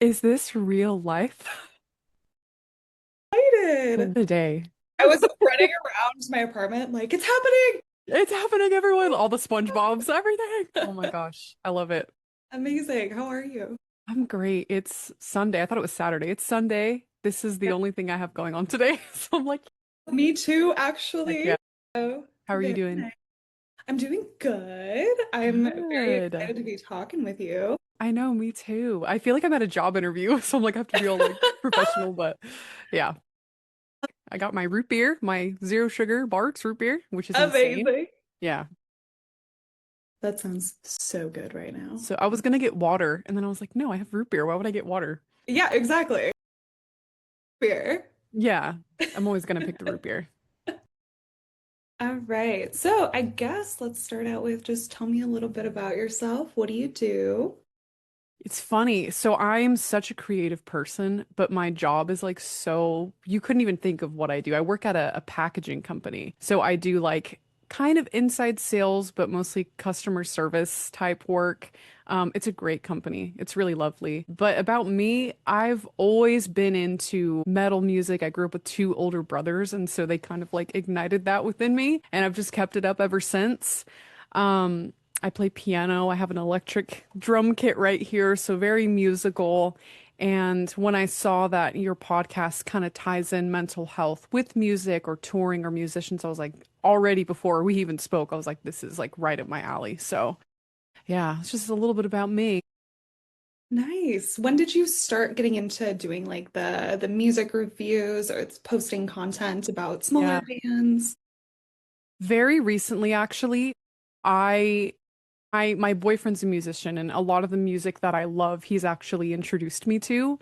Is this real life? Excited. The day. I was running around my apartment like, it's happening. It's happening, everyone. All the SpongeBob's, everything. Oh my gosh. I love it. Amazing. How are you? I'm great. It's Sunday. I thought it was Saturday. It's Sunday. This is the only thing I have going on today. So I'm like, Me too, heck actually. yeah. Oh, How are you very doing? nice. I'm doing good. I'm very Good. excited to be talking with you. I know, me too. I feel like I'm at a job interview, so I'm like, I have to be all like professional, but yeah. I got my root beer, my zero sugar Bart's root beer, which is insane. Amazing. Yeah. That sounds so good right now. So I was gonna get water, and then I was like, no, I have root beer. Why would I get water? Yeah, exactly. Beer. Yeah, I'm always gonna pick the root beer. All right. So I guess let's start out with just tell me a little bit about yourself. What do you do? It's funny. So I'm such a creative person, but my job is like so you couldn't even think of what I do. I work at a packaging company. So I do like kind of inside sales, but mostly customer service type work. It's a great company. It's really lovely. But about me, I've always been into metal music. I grew up with two older brothers, and so they kind of like ignited that within me, and I've just kept it up ever since. Um, I play piano. I have an electric drum kit right here, so very musical. And when I saw that your podcast kind of ties in mental health with music or touring or musicians, I was like, already before we even spoke, I was like, this is like right up my alley. So yeah, it's just a little bit about me. Nice. When did you start getting into doing like the music reviews or it's posting content about smaller Yeah. bands? Very recently, actually, I my boyfriend's a musician, and a lot of the music that I love, he's actually introduced me to.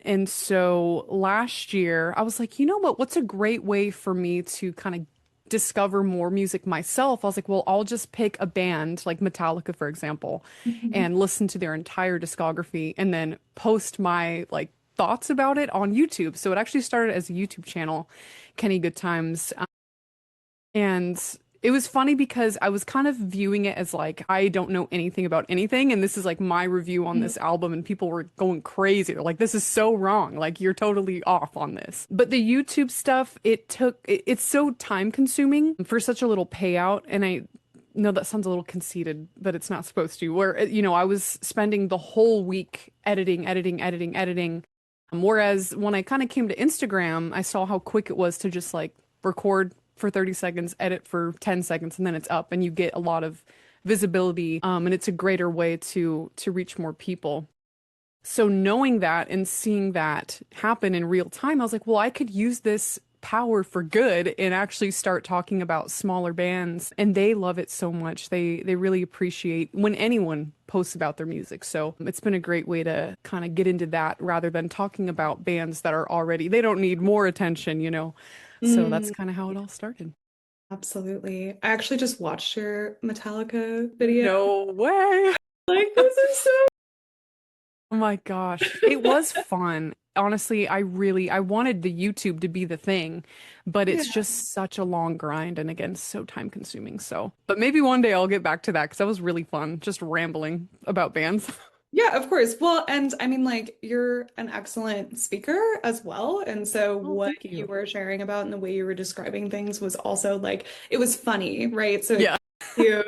And so last year, I was like, you know what? What's a great way for me to kind of discover more music myself? I was like, well, I'll just pick a band like Metallica, for example, Mhm. and listen to their entire discography and then post my like thoughts about it on YouTube. So it actually started as a YouTube channel, Kenny Goodtimes. And it was funny because I was kind of viewing it as like, I don't know anything about anything. And this is like my review on this album. And people were going crazy. They're like, this is so wrong. Like, you're totally off on this. But the YouTube stuff, it's so time consuming for such a little payout. And I know that sounds a little conceited, but it's not supposed to. Where, I was spending the whole week editing, editing, editing, editing. Whereas when I kind of came to Instagram, I saw how quick it was to just like record for 30 seconds, edit for 10 seconds, and then it's up and you get a lot of visibility. And it's a greater way to reach more people. So knowing that and seeing that happen in real time, I was like, well, I could use this power for good and actually start talking about smaller bands, and they love it so much. They really appreciate when anyone posts about their music. So it's been a great way to kind of get into that rather than talking about bands that are already they don't need more attention. So that's Mm, kind of how it all started. absolutely. I actually just watched your Metallica video. No way. Like, this is so. Oh my gosh. It was fun. Honestly, I wanted the YouTube to be the thing, but Yeah. it's just such a long grind and again, so time consuming. So, but maybe one day I'll get back to that because that was really fun, just rambling about bands. Yeah, of course. Well, and I mean, like, you're an excellent speaker as well. And so, Oh, what thank you you. were sharing about and the way you were describing things was also like, it was funny, right? So, it Yeah. kept you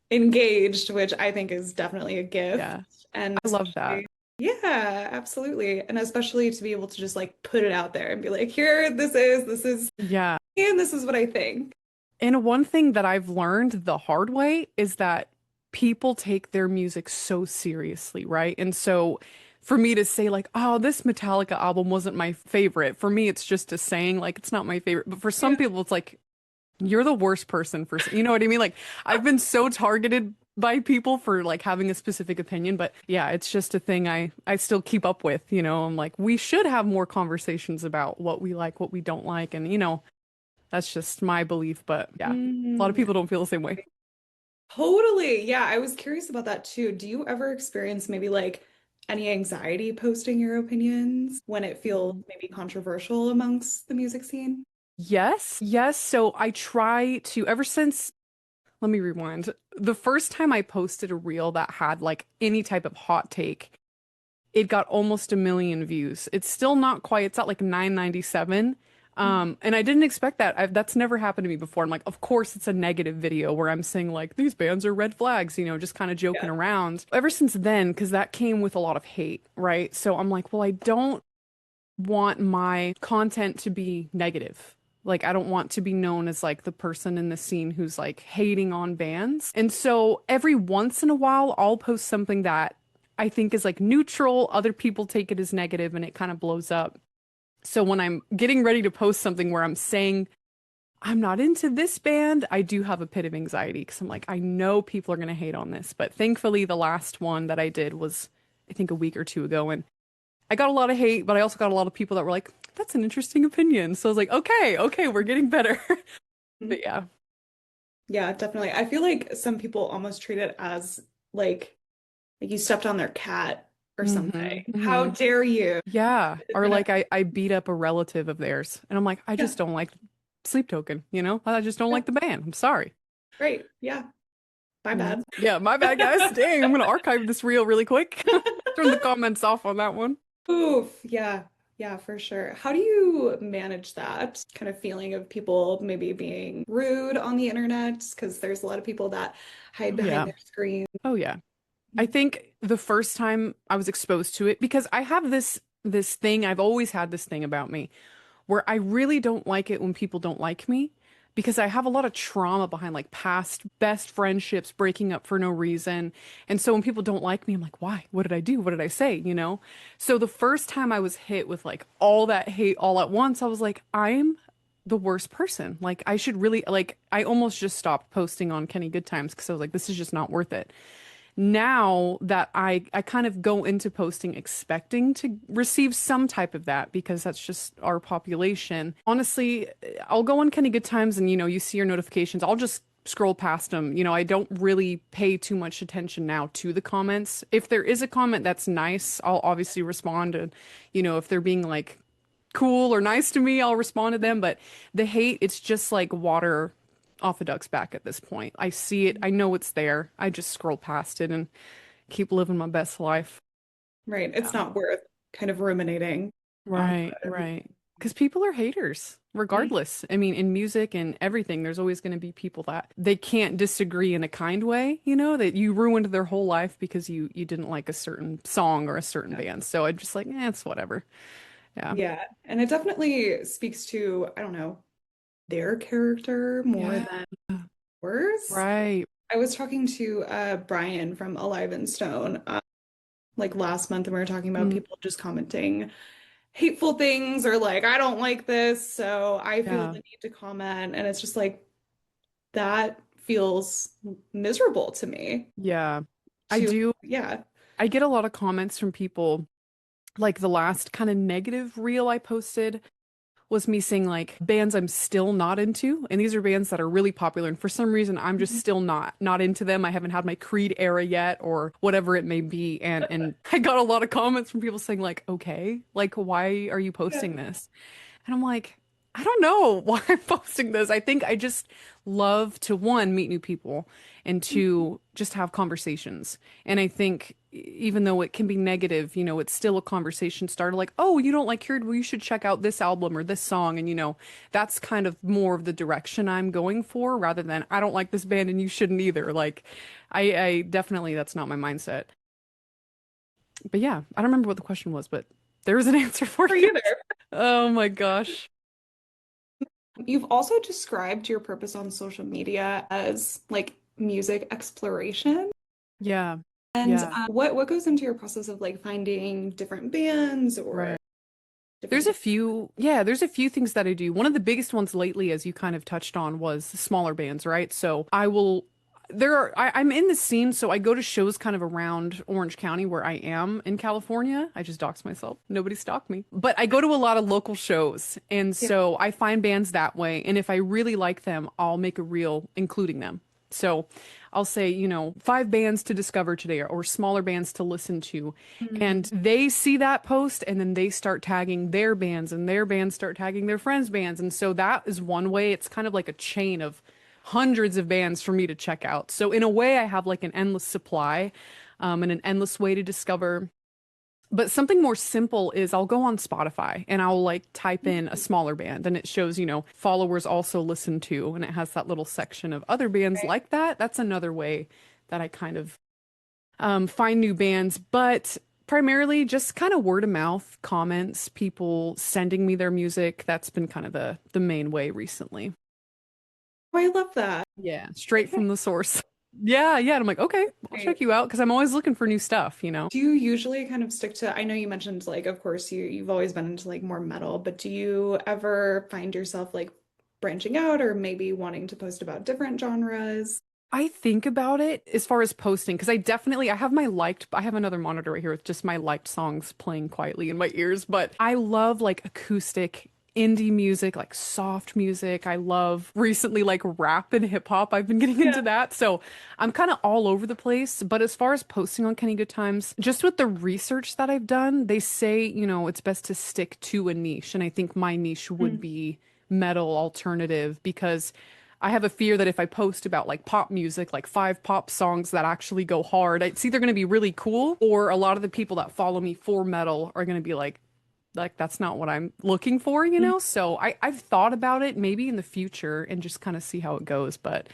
engaged, which I think is definitely a gift. Yeah. And I love that. especially, yeah, absolutely. And especially to be able to just like put it out there and be like, here, Yeah. and this is what I think. And one thing that I've learned the hard way is that people take their music so seriously, right? And so for me to say like, oh, this Metallica album wasn't my favorite, for me it's just a saying like it's not my favorite. But for some Yeah. people it's like you're the worst person for, you know what I mean? Like I've been so targeted by people for like having a specific opinion, but yeah, it's just a thing I still keep up with. I'm like we should have more conversations about what we like, what we don't like, and that's just my belief, but yeah, a lot of Mm, people don't feel the same way. totally. Yeah, I was curious about that too. Do you ever experience maybe like any anxiety posting your opinions when it feels Mhm. maybe controversial amongst the music scene? Yes, yes. So I try to, ever since, let me rewind. The first time I posted a reel that had like any type of hot take, it got almost 1 million views. It's still not quite, it's at like 997. And I didn't expect that. That's never happened to me before. I'm like, of course, it's a negative video where I'm saying like these bands are red flags, just kind of joking Yeah. around. Ever since then, because that came with a lot of hate, right? So I'm like, well, I don't want my content to be negative. Like, I don't want to be known as like the person in the scene who's like hating on bands. And so every once in a while, I'll post something that I think is like neutral. Other people take it as negative and it kind of blows up. So when I'm getting ready to post something where I'm saying, I'm not into this band, I do have a pit of anxiety because I'm like, I know people are going to hate on this. But thankfully, the last one that I did was, I think, a week or two ago. And I got a lot of hate, but I also got a lot of people that were like, that's an interesting opinion. So I was like, okay, okay, we're getting better. But yeah. Yeah, definitely. I feel like some people almost treat it as like you stepped on their cat or Hmm. something. How Hmm. dare you? Yeah. It's Or gonna, like I beat up a relative of theirs. And I'm like, I yeah, just don't like Sleep Token, you know? I just don't yeah, like the band. I'm sorry. right. Yeah, my bad. Yeah, my bad, guys. Dang, I'm gonna archive this reel really quick. Turn the comments off on that one. Oof, yeah, yeah, for sure. How do you manage that kind of feeling of people maybe being rude on the internet? Because there's a lot of people that hide Oh behind yeah. their screen. Oh yeah. I think the first time I was exposed to it, because I have this thing, I've always had this thing about me where I really don't like it when people don't like me because I have a lot of trauma behind like past best friendships breaking up for no reason. And so when people don't like me, I'm like, why? What did I do? What did I say? So the first time I was hit with like all that hate all at once, I was like, I'm the worst person. Like I should really like I almost just stopped posting on Kenny Goodtimes because I was like, this is just not worth it. Now that I kind of go into posting expecting to receive some type of that because that's just our population. Honestly, I'll go on Kenny Good Times and you see your notifications. I'll just scroll past them. I don't really pay too much attention now to the comments. If there is a comment that's nice, I'll obviously respond and if they're being like cool or nice to me, I'll respond to them. But the hate, it's just like water off a duck's back at this point. I see it, I know it's there. I just scroll past it and keep living my best life. Right. It's Yeah. not worth kind of ruminating on Right, it. right. Because people are haters, Mhm. regardless. I mean, in music and everything, there's always going to be people that they can't disagree in a kind way, that you ruined their whole life because you didn't like a certain song or a certain band. So I'm just like, it's whatever. Yeah. Yeah. And it definitely speaks to, I don't know, their character more Yeah. than yours. Right. I was talking to Brian from Alive and Stone like last month, and we were talking about Mm, people just commenting hateful things or like, I don't like this, so I feel yeah. the need to comment. And it's just like that feels miserable to me Yeah. I to, do. yeah. I get a lot of comments from people like the last kind of negative reel I posted was me saying like bands I'm still not into, and these are bands that are really popular, and for some reason I'm just Mhm. still not into them. I haven't had my Creed era yet, or whatever it may be, and I got a lot of comments from people saying like, okay, like why are you Yeah. posting this? And I'm like, I don't know why I'm posting this. I think I just love to one, meet new people and two, just have conversations. And I think even though it can be negative, it's still a conversation starter like, oh, you don't like Cured? Well, you should check out this album or this song. And that's kind of more of the direction I'm going for rather than I don't like this band and you shouldn't either. Like I definitely that's not my mindset. But yeah, I don't remember what the question was, but there was an answer for For you. you there. Oh my gosh. You've also described your purpose on social media as like music exploration. Yeah. And Yeah. what goes into your process of like finding different bands or Right. different things? There's a few things that I do. One of the biggest ones lately, as you kind of touched on, was smaller bands, right? So I'm in the scene, so I go to shows kind of around Orange County where I am in California. I just doxed myself. Nobody stalked me. But I go to a lot of local shows, and Yeah. so I find bands that way. And if I really like them, I'll make a reel including them. So I'll say, 5 bands to discover today or smaller bands to listen to. And Mm. they see that post and then they start tagging their bands and their bands start tagging their friends' bands. And so that is one way. It's kind of like a chain of hundreds of bands for me to check out. So in a way, I have like an endless supply, and an endless way to discover But something more simple is I'll go on Spotify and I'll like type in a smaller band and it shows, followers also listen to, and it has that little section of other bands Right. like that. That's another way that I kind of find new bands, but primarily just kind of word of mouth comments, people sending me their music. That's been kind of the main way recently. Oh, I love that. Yeah, straight from the source. Yeah, yeah. And I'm like, okay, I'll Right. check you out because I'm always looking for new stuff. Do you usually kind of stick to, I know you mentioned like, of course, you've always been into like more metal, but do you ever find yourself like branching out or maybe wanting to post about different genres? I think about it as far as posting because I have I have another monitor right here with just my liked songs playing quietly in my ears, but I love like acoustic indie music, like soft music. I love recently like rap and hip hop. I've been getting Yeah. into that. So I'm kind of all over the place. But as far as posting on Kenny Goodtimes, just with the research that I've done, they say, it's best to stick to a niche. And I think my niche would Mm. be metal alternative because I have a fear that if I post about like pop music, like five pop songs that actually go hard, it's either going to be really cool or a lot of the people that follow me for metal are going to be like that's not what I'm looking for. So I've thought about it maybe in the future and just kind of see how it goes. But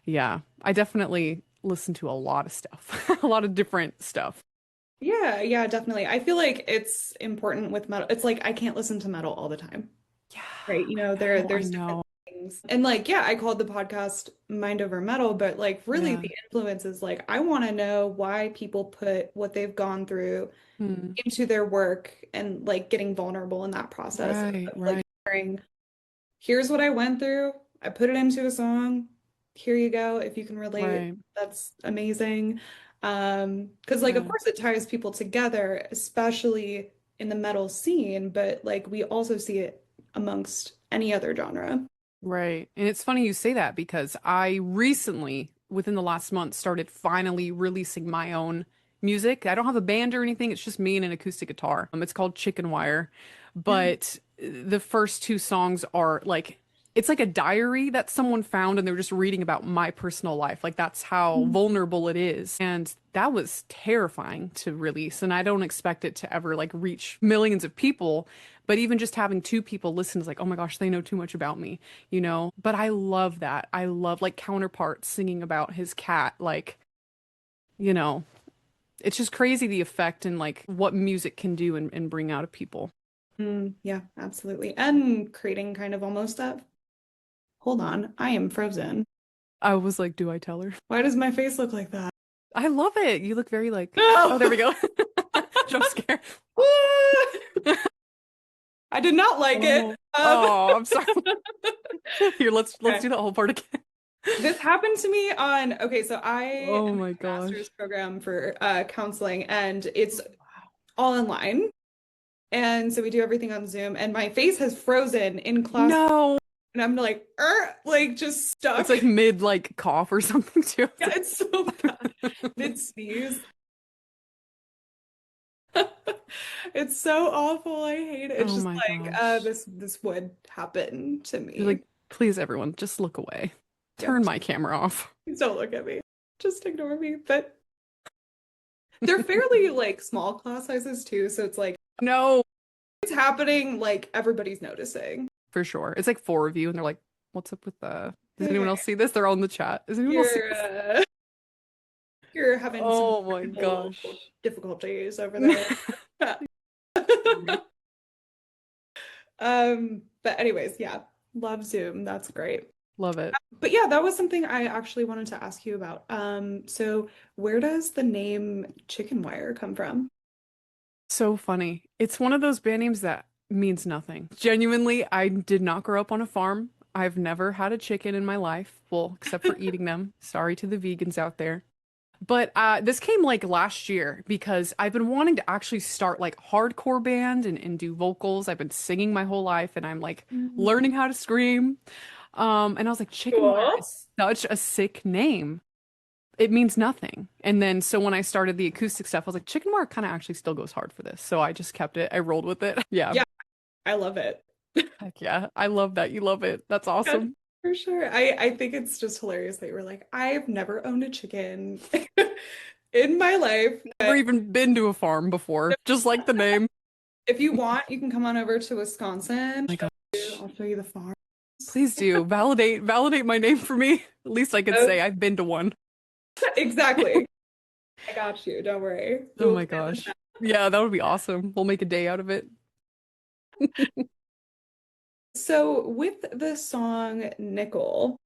yeah, I definitely listen to a lot of stuff, a lot of different stuff. Yeah, yeah, definitely. I feel like it's important with metal. It's like I can't listen to metal all the time, Yeah, right? I There's different know. things. And like, yeah, I called the podcast Mind Over Metal, but like really Yeah. the influence is like I want to know why people put what they've gone through Hmm. into their work and like getting vulnerable in that process Right, of like right, sharing, here's what I went through. I put it into a song. Here you go. If you can relate, right. that's amazing. Because like of Yeah. course it ties people together, especially in the metal scene, but like we also see it amongst any other genre. Right. And it's funny you say that because I recently, within the last month, started finally releasing my own music. I don't have a band or anything. It's just me and an acoustic guitar. It's called Chicken Wire. But the first two songs are like, it's like a diary that someone found and they were just reading about my personal life. Like that's how vulnerable it is. And that was terrifying to release. And I don't expect it to ever like reach millions of people. But even just having two people listen is like, oh my gosh, they know too much about me. But I love that. I love like Counterpart singing about his cat. Like, you know, it's just crazy the effect and like what music can do and bring out of people. Yeah, absolutely. And creating kind of almost that. Hold on, I am frozen. I was like, do I tell her? Why does my face look like that? I love it. You look very like, oh, No! there we go. Jump scare. I did not like it. Oh, oh, I'm sorry. Here, let's Okay. do that whole part again. This happened to me on, okay, so I am Oh in my a master's gosh. program for counseling and it's all online. And so we do everything on Zoom and my face has frozen in class No. and I'm like just It's stuck. like mid like cough or something too. Yeah, it's so bad. Mid sneeze. It's so awful. I hate it. It's Oh just my like gosh. this would happen to You're me. like, please, everyone, just look away. Yep. Turn my camera off. Please don't look at me. Just ignore me. But they're fairly like small class sizes too, so it's like No, it's happening, like everybody's noticing. for sure. It's like four of you, and they're like, what's up with does anyone Okay, else see this? They're all in the chat. Does anyone else see you're this? you're having some Oh my technical gosh. difficulties over there. But anyways, yeah, love Zoom. That's great. Love it. But yeah, that was something I actually wanted to ask you about. So where does the name Chicken Wire come from? So funny. It's one of those band names that means nothing. Genuinely, I did not grow up on a farm. I've never had a chicken in my life. Well, except for eating them. Sorry to the vegans out there. But this came like last year because I've been wanting to actually start like hardcore band and do vocals. I've been singing my whole life and I'm like Mm, learning how to scream. And I was like, Chicken Wire cool. is such a sick name. It means nothing. And then so when I started the acoustic stuff, I was like, Chicken Wire kind of actually still goes hard for this. So I just kept it. I rolled with it. Yeah. Yeah, I love it. Heck yeah. I love that. You love it. That's Yeah, awesome. for sure. I think it's just hilarious that you were like, I've never owned a chicken. in my life. Never even been to a farm before, just like the name. If you want, you can come on over to Wisconsin. My gosh. I'll show you the farm. Please do. Validate my name for me. At least I could say I've been to one. Exactly. I got you. Don't worry. Oh We'll my gosh. Yeah, that would be awesome. We'll make a day out of it. So with the song Nickel,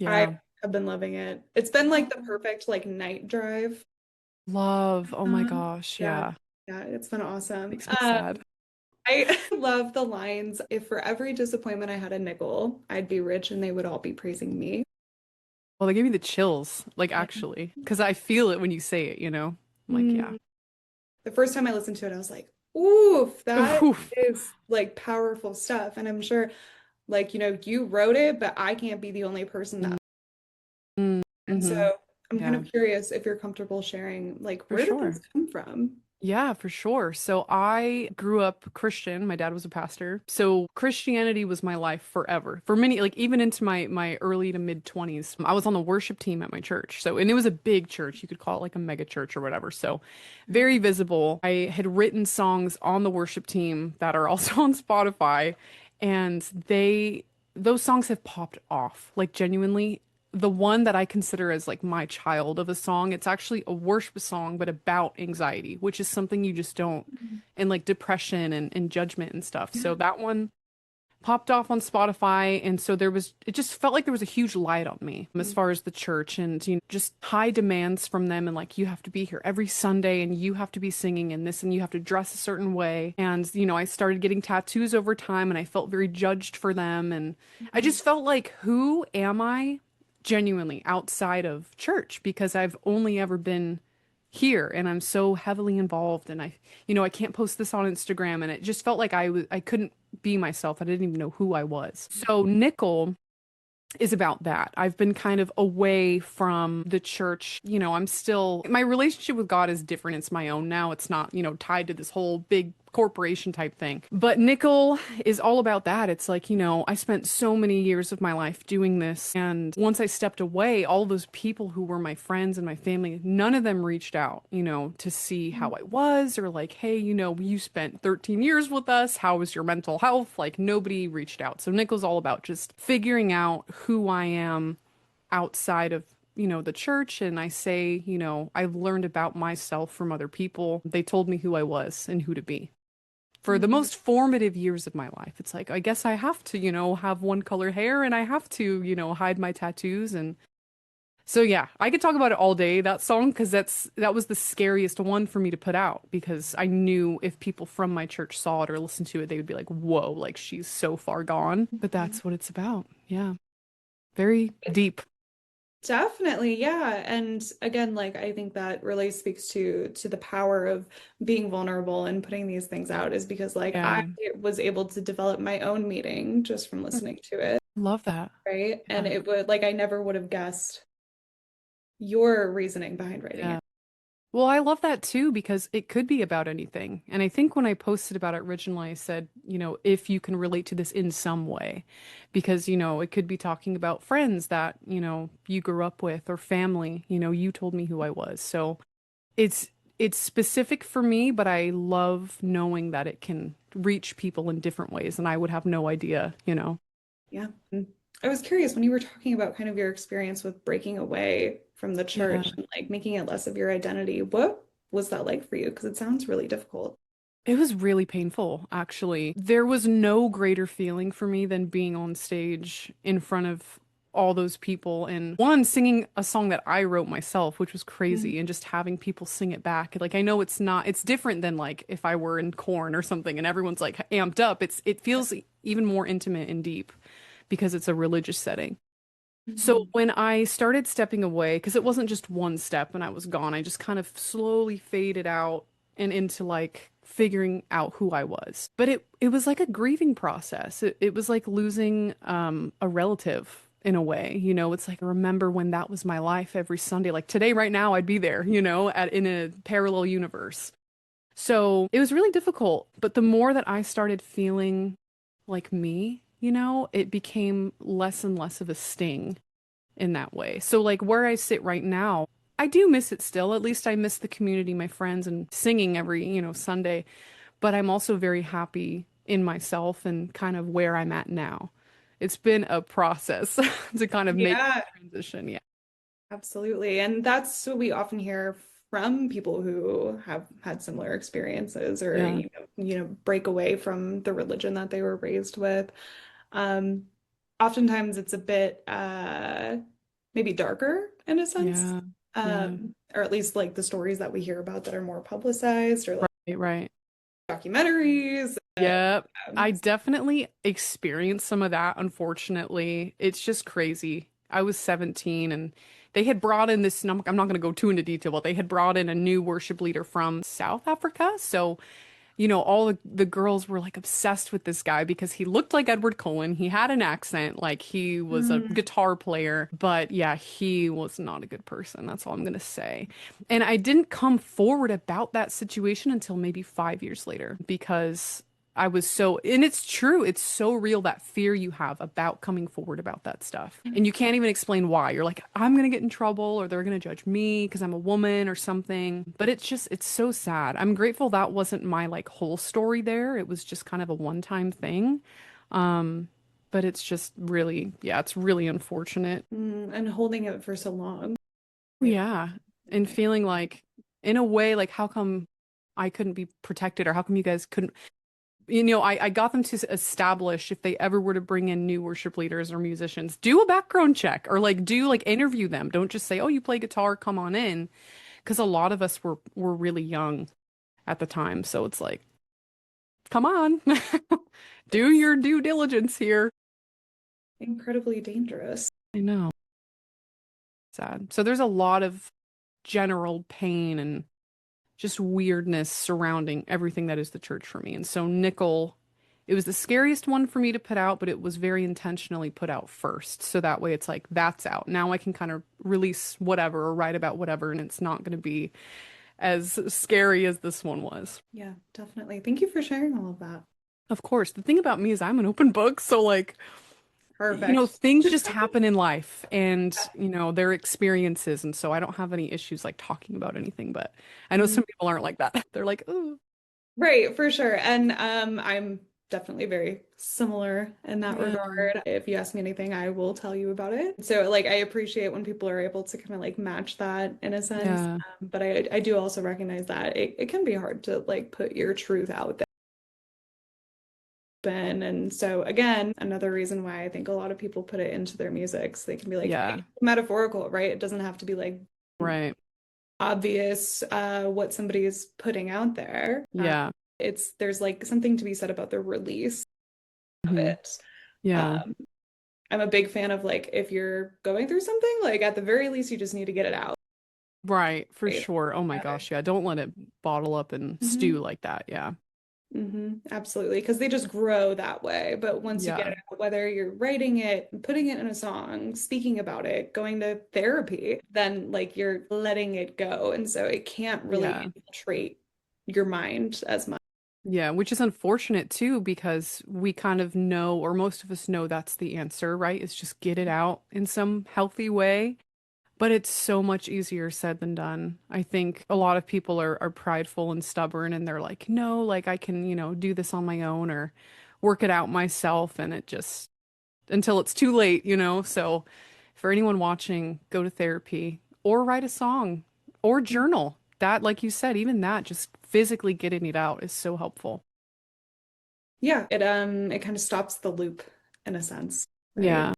I Yeah. have been loving it. It's been like the perfect like night drive. Love. Oh my gosh. Yeah, Yeah. yeah, it's been awesome. Makes me sad. I love the lines. If for every disappointment I had a nickel, I'd be rich and they would all be praising me. Well, they gave me the chills, like Yeah. actually, because I feel it when you say it, you know? I'm like, yeah. Mm. The first time I listened to it, I was like, oof, that Oof. is like powerful stuff. And I'm sure, like, you wrote it, but I can't be the only person that. And Mm-hmm. so I'm kind Yeah, of curious if you're comfortable sharing, like, for where did this sure. come from? Yeah, for sure. So I grew up Christian. My dad was a pastor. So Christianity was my life forever. For many, like even into my early to mid 20s. I was on the worship team at my church. So and it was a big church. You could call it like a mega church or whatever. So very visible. I had written songs on the worship team that are also on Spotify, and those songs have popped off. Like genuinely the one that I consider as like my child of a song, it's actually a worship song, but about anxiety, which is something you just don't, and like depression and judgment and stuff. So Yeah. that one popped off on Spotify. And so it just felt like there was a huge light on me as far as the church and, just high demands from them. And like, you have to be here every Sunday and you have to be singing and this and you have to dress a certain way. And, I started getting tattoos over time and I felt very judged for them. And I Mhm. just felt like, who am I genuinely outside of church? Because I've only ever been here and I'm so heavily involved and I can't post this on Instagram and it just felt like I couldn't be myself. I didn't even know who I was. So Nickel is about that. I've been kind of away from the church. I'm still, my relationship with God is different. It's my own now. It's not, tied to this whole big corporation type thing. But Nickel is all about that. It's like, I spent so many years of my life doing this. And once I stepped away, all those people who were my friends and my family, none of them reached out, to see how I was or like, hey, you spent 13 years with us. How was your mental health? Like nobody reached out. So Nickel's all about just figuring out who I am outside of the church. And I say, I've learned about myself from other people. They told me who I was and who to be for the Mhm. most formative years of my life. It's like, I guess I have to, have one color hair and I have to, hide my tattoos. And so, yeah, I could talk about it all day, that song, because that was the scariest one for me to put out because I knew if people from my church saw it or listened to it, they would be like, whoa, like she's so far gone. But that's what it's about. Yeah. Very deep. Definitely, yeah. And again, like I think that really speaks to the power of being vulnerable and putting these things out is because like I Yeah. was able to develop my own meaning just from listening to it, Love that. right? And Yeah. it would like I never would have guessed your reasoning behind writing it. Yeah. Well, I love that too because it could be about anything. And I think when I posted about it originally, I said, if you can relate to this in some way, because, it could be talking about friends that, you grew up with or family, you told me who I was. So it's it's specific for me, but I love knowing that it can reach people in different ways, and I would have no idea. Yeah. And I was curious when you were talking about kind of your experience with breaking away from the Yeah. church and like making it less of your identity. What was that like for you? Because it sounds really difficult. It was really painful, actually. There was no greater feeling for me than being on stage in front of all those people and one singing a song that I wrote myself, which was Mhm. crazy, and just having people sing it back. Like I know it's different than like if I were in Corn or something and everyone's like amped up. It feels even more intimate and deep because it's a religious setting. So Mhm. when I started stepping away, because it wasn't just one step and I was gone, I just kind of slowly faded out and into like figuring out who I was. But it was like a grieving process. It was like losing a relative in a way. It's like I remember when that was my life every Sunday. Like today, right now, I'd be there, in a parallel universe. So it was really difficult. But the more that I started feeling like me, it became less and less of a sting in that way. So like where I sit right now, I do miss it still. At least I miss the community, my friends, and singing every, Sunday. But I'm also very happy in myself and kind of where I'm at now. It's been a process to kind of make Yeah, that transition. Yeah. absolutely. And that's what we often hear from people who have had similar experiences or, Yeah. break away from the religion that they were raised with. Um, Oftentimes it's a bit maybe darker in a sense. Yeah. Yeah. Or at least like the stories that we hear about that are more publicized or like Right, right. documentaries. Yep. I Um, definitely experienced some of that, unfortunately. It's just crazy. I was 17 and they had brought in this, and I'm not going to go too into detail, but they had brought in a new worship leader from South Africa. So all the girls were like obsessed with this guy because he looked like Edward Cullen. He had an accent, like he was a mm, guitar player, but yeah, he was not a good person. That's all I'm gonna say. And I didn't come forward about that situation until maybe 5 years later because I was so, and it's true, it's so real that fear you have about coming forward about that stuff. And you can't even explain why. You're like, I'm gonna get in trouble or they're gonna judge me because I'm a woman or something. But it's so sad. I'm grateful that wasn't my like whole story there. It was just kind of a one-time thing. Um, but it's just really, yeah, it's really unfortunate. and holding it for so long. Right. Yeah. And feeling like, in a way, like, how come I couldn't be protected or how come you guys couldn't? I got them to establish if they ever were to bring in new worship leaders or musicians, do a background check or like do like interview them. Don't just say, "Oh, you play guitar, come on in," because a lot of us were really young at the time. So it's like, come on, do It's your due diligence here. incredibly dangerous. I know. Sad. So there's a lot of general pain and just weirdness surrounding everything that is the church for me. And so Nickel, it was the scariest one for me to put out, but it was very intentionally put out first. So that way it's like, that's out. Now I can kind of release whatever or write about whatever, and it's not going to be as scary as this one was. Yeah, definitely. Thank you for sharing all of that. Of course, the thing about me is I'm an open book. So, like, Perfect. things just happen in life and, their experiences. And so I don't have any issues like talking about anything, but I know Mm, some people aren't like that. They're like, oh, right, for sure. And I'm definitely very similar in that yeah. regard. If you ask me anything, I will tell you about it. So like I appreciate when people are able to kind of like match that in a sense. Yeah. But I do also recognize that it can be hard to like put your truth out there. And so again, another reason why I think a lot of people put it into their music, so they can be like, Yeah. hey, metaphorical, right? It doesn't have to be like Right. obvious what somebody is putting out there. Yeah. It's there's like something to be said about the release of Hmm. it. Yeah. Um, I'm a big fan of like if you're going through something, like at the very least you just need to get it out. Right. For Right? sure. Oh my gosh. Yeah. Don't let it bottle up and hmm stew like that. Yeah. Absolutely, because they just grow that way. But once you get Yeah. it out, whether you're writing it, putting it in a song, speaking about it, going to therapy, then like you're letting it go. And so it can't really Yeah. infiltrate your mind as much. Yeah. Which is unfortunate too, because we kind of know, or most of us know that's the answer, right? Is just get it out in some healthy way. But it's so much easier said than done. I think a lot of people are prideful and stubborn and they're like, no, like I can, do this on my own or work it out myself. And it just, until it's too late. So for anyone watching, go to therapy or write a song or journal. That, like you said, even that, just physically getting it out is so helpful. Yeah, it kind of stops the loop in a sense, right? Yeah,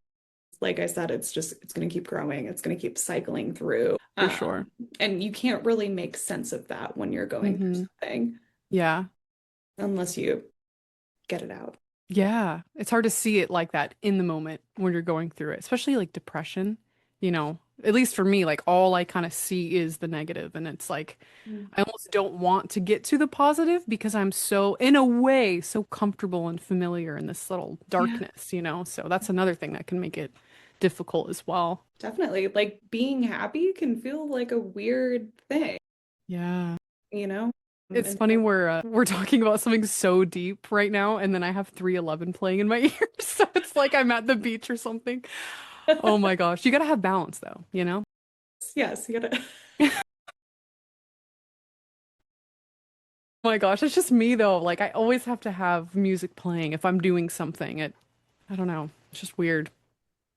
Like I said, it's going to keep growing. It's going to keep cycling through. for sure. And you can't really make sense of that when you're going through Hmm. something Yeah. unless you get it out. Yeah, it's hard to see it like that in the moment when you're going through it, especially like depression. At least for me, like all I kind of see is the negative, and it's like Mm. I almost don't want to get to the positive because I'm so, in a way, so comfortable and familiar in this little Yeah, darkness. So that's another thing that can make it difficult as well. definitely. Like being happy can feel like a weird thing, Yeah. you know? It's And funny so, we're talking about something so deep right now, and then I have 311 playing in my ears, so it's like I'm at the beach or something. Oh my gosh. You gotta have balance though, you know? Yes, you gotta. Oh my gosh, it's just me though. Like I always have to have music playing if I'm doing something. I don't know. It's just weird.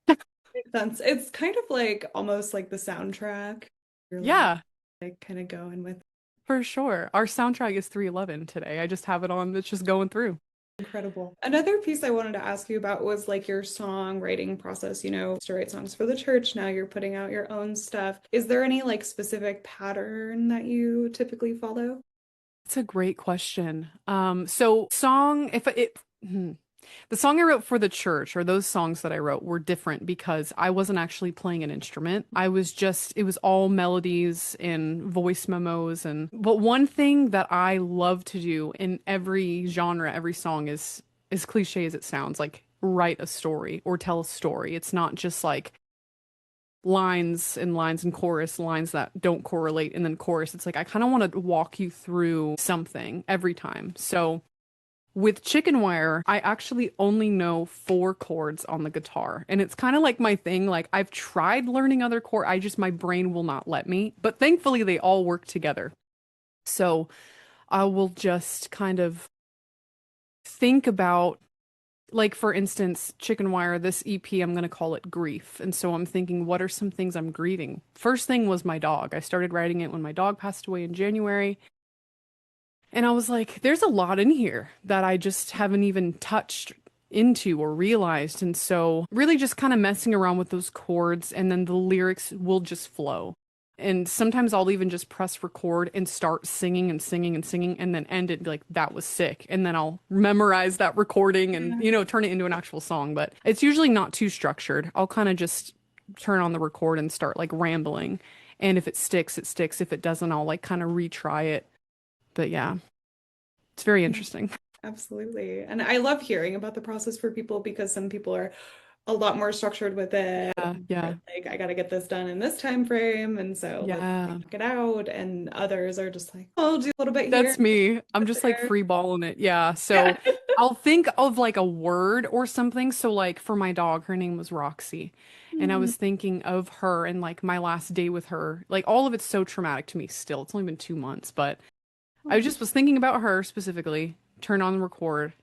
Makes sense. It's kind of like almost like the soundtrack. You're Yeah, like kind of going with for sure. Our soundtrack is 311 today. I just have it on. It's just going through. incredible. Another piece I wanted to ask you about was like your songwriting process. To write songs for the church, now you're putting out your own stuff. Is there any like specific pattern that you typically follow? It's a great question. So song, if it, hmm. The song I wrote for the church, or those songs that I wrote, were different because I wasn't actually playing an instrument. It was all melodies and voice memos. But one thing that I love to do in every genre, every song is, as cliche as it sounds, like write a story or tell a story. It's not just like lines and chorus, lines that don't correlate and then chorus. It's like I kind of want to walk you through something every time. So with Chicken Wire, I actually only know four chords on the guitar. And it's kind of like my thing. Like I've tried learning other chords. My brain will not let me. But thankfully they all work together. So I will just kind of think about, like for instance, Chicken Wire, this EP, I'm gonna call it Grief. And so I'm thinking, what are some things I'm grieving? First thing was my dog. I started writing it when my dog passed away in January. And I was like, there's a lot in here that I just haven't even touched into or realized. And so, really, just kind of messing around with those chords, and then the lyrics will just flow. And sometimes I'll even just press record and start singing and singing and singing, and then end it and be like, that was sick. And then I'll memorize that recording and, Yeah. turn it into an actual song. But it's usually not too structured. I'll kind of just turn on the record and start like rambling. And if it sticks, it sticks. If it doesn't, I'll like kind of retry it. But yeah. It's very Yeah, interesting. absolutely. And I love hearing about the process for people because some people are a lot more structured with it. Yeah, yeah, Like, I got to get this done in this time frame. And so let's yeah. knock it out. And others are just like, oh, I'll do a little bit here, That's me. I'm just like there. free balling it. Yeah. Yeah. So I'll think of like a word or something. So like for my dog, her name was Roxy. And I Hmm. was thinking of her and like my last day with her. Like all of it's so traumatic to me still. It's only been 2 months, but I Oh, just was thinking about her specifically, turned on the record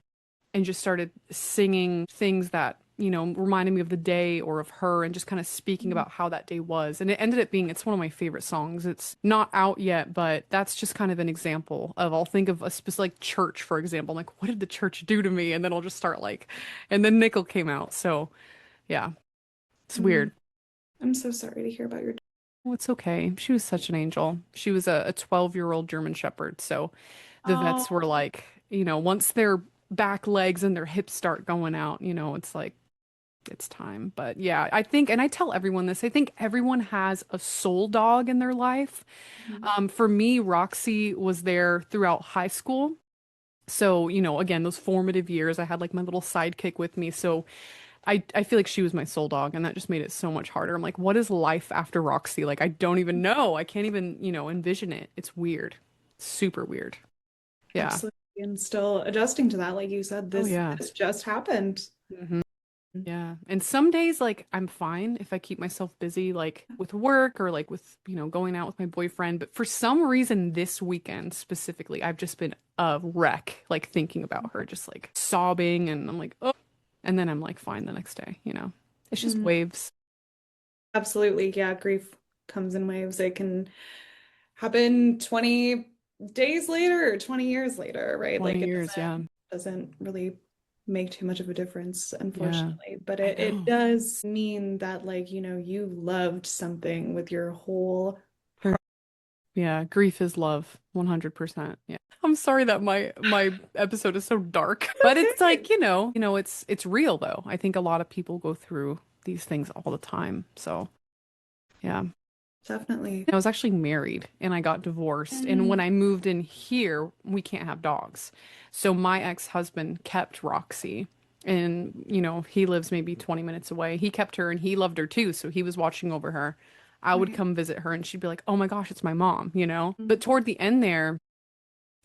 and just started singing things that, reminded me of the day or of her and just kind of speaking about how that day was. And it ended up being, it's one of my favorite songs. It's not out yet, but that's just kind of an example of, I'll think of a specific like church, for example. I'm like, what did the church do to me? And then I'll just start like, and then Nickel came out. So yeah, it's mm. weird. I'm so sorry to hear about your. Well, it's okay. She was such an angel. She was a 12-year-old German Shepherd. So the vets were Oh, like, once their back legs and their hips start going out, it's like, it's time. But yeah, I think, and I tell everyone this, I think everyone has a soul dog in their life. mhm. For me, Roxy was there throughout high school. So, again, those formative years, I had like my little sidekick with me. So I feel like she was my soul dog, and that just made it so much harder. I'm like, what is life after Roxy? Like, I don't even know. I can't even, envision it. It's weird. Super weird. Yeah. Absolutely. And still adjusting to that. Like you said, Oh, this yeah. this just happened. Yeah. And some days, like, I'm fine if I keep myself busy, like with work or like with, going out with my boyfriend. But for some reason, this weekend specifically, I've just been a wreck, like thinking about her, just like sobbing. And I'm like, oh, and then I'm like fine the next day. It's just Mm. waves. Absolutely. Yeah, grief comes in waves. It can happen 20 days later or 20 years later, right? 20 Like it years. doesn't Yeah. doesn't really make too much of a difference, Yeah. unfortunately. But I it know. does mean that like, you loved something with your whole For, heart. yeah. Grief is love. 100%. Yeah. I'm sorry that my episode is so dark, but it's Okay. like, it's real though. I think a lot of people go through these things all the time. So, yeah. Definitely. I was actually married and I got divorced. And when Mm. I moved in here, we can't have dogs. So my ex-husband kept Roxy. And, he lives maybe 20 minutes away. He kept her and he loved her too. So he was watching over her. I would Right. come visit her and she'd be like, oh my gosh, it's my mom. But toward the end there,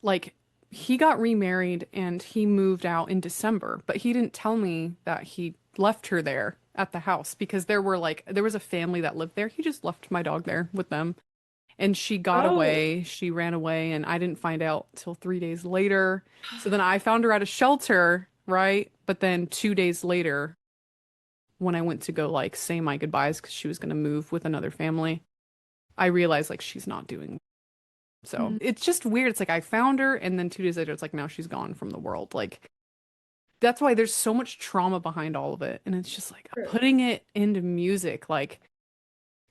like he got remarried and he moved out in December, but he didn't tell me that he left her there at the house because there was a family that lived there. He just left my dog there with them. And she got Oh, away. She ran away, and I didn't find out till 3 days later. So then I found her at a shelter, right? But then 2 days later, when I went to go like say my goodbyes because she was gonna move with another family, I realized like she's not doing. So mm, it's just weird. It's like I found her, and then 2 days later, it's like now she's gone from the world. Like that's why there's so much trauma behind all of it, and it's just like true. putting it into music, like.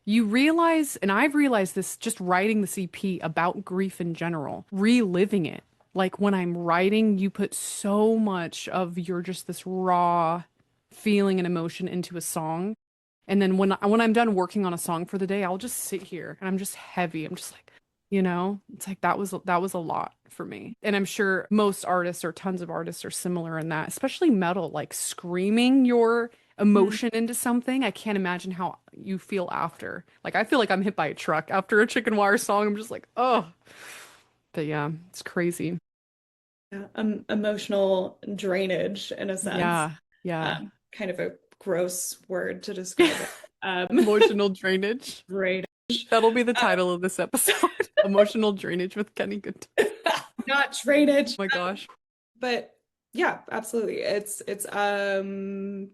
You realize, and I've realized this just writing the CP about grief in general, reliving it. Like when I'm writing, you put so much of your just this raw feeling and emotion into a song. And then when I'm done working on a song for the day, I'll just sit here and I'm just heavy. I'm just like, it's like that was a lot for me. And I'm sure most artists or tons of artists are similar in that, especially metal, like screaming your Mm. emotion into something. I can't imagine how you feel after. Like I feel like I'm hit by a truck after a chicken wire song. I'm just like, oh. But yeah, it's crazy. Yeah, emotional drainage in a sense. Yeah, yeah. Kind of a gross word to describe it. Emotional drainage. Drainage. That'll be the title of this episode. Emotional drainage with Kenny Goodtimes. Not drainage. Oh my gosh. But yeah, absolutely. It's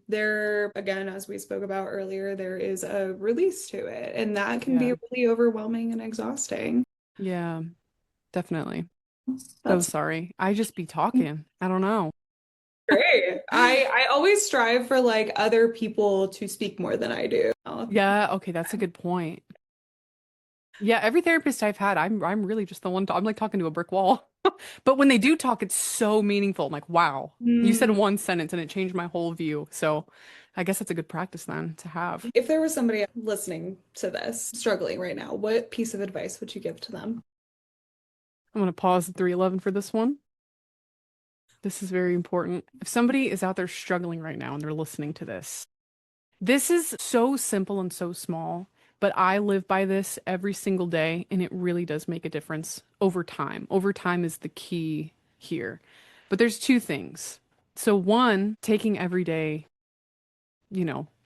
there again, as we spoke about earlier, there is a release to it, and that can be Yeah. really overwhelming and exhausting. Yeah, definitely. So That's sorry. I just be talking. I don't know. great. I always strive for like other people to speak more than I do. Yeah, okay, that's a good point. Yeah, every therapist I've had, I'm really just the one I'm like talking to a brick wall. But when they do talk, it's so meaningful. I'm like, wow. You said Mm. one sentence and it changed my whole view. So I guess that's a good practice then to have. If there was somebody listening to this struggling right now, what piece of advice would you give to them? I'm gonna pause at 311 for this one. This is very important. If somebody is out there struggling right now and they're listening to this, this is so simple and so small, but I live by this every single day, and it really does make a difference over time. Over time is the key here. But there's two things. So, one, taking every day,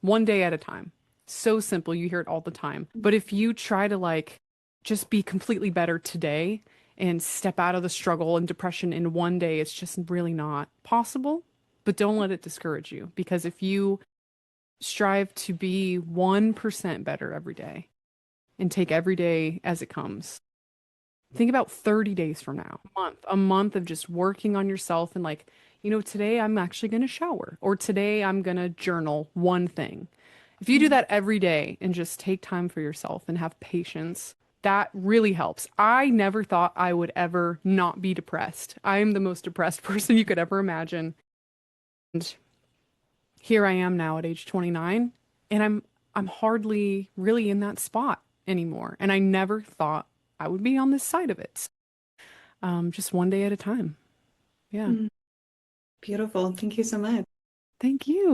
one day at a time. So simple, you hear it all the time. But if you try to like just be completely better today and step out of the struggle and depression in one day, it's just really not possible. But don't let it discourage you because if you strive to be 1% better every day and take every day as it comes. Think about 30 days from now, a month of just working on yourself and like, today I'm actually going to shower or today I'm going to journal one thing. If you do Mm. that every day and just take time for yourself and have patience, that really helps. I never thought I would ever not be depressed. I am the most depressed person you could ever imagine. And here I am now at age 29, and I'm hardly really in that spot anymore. And I never thought I would be on this side of it. Just one day at a time. Yeah. Mm. Beautiful. Thank you so much. Thank you.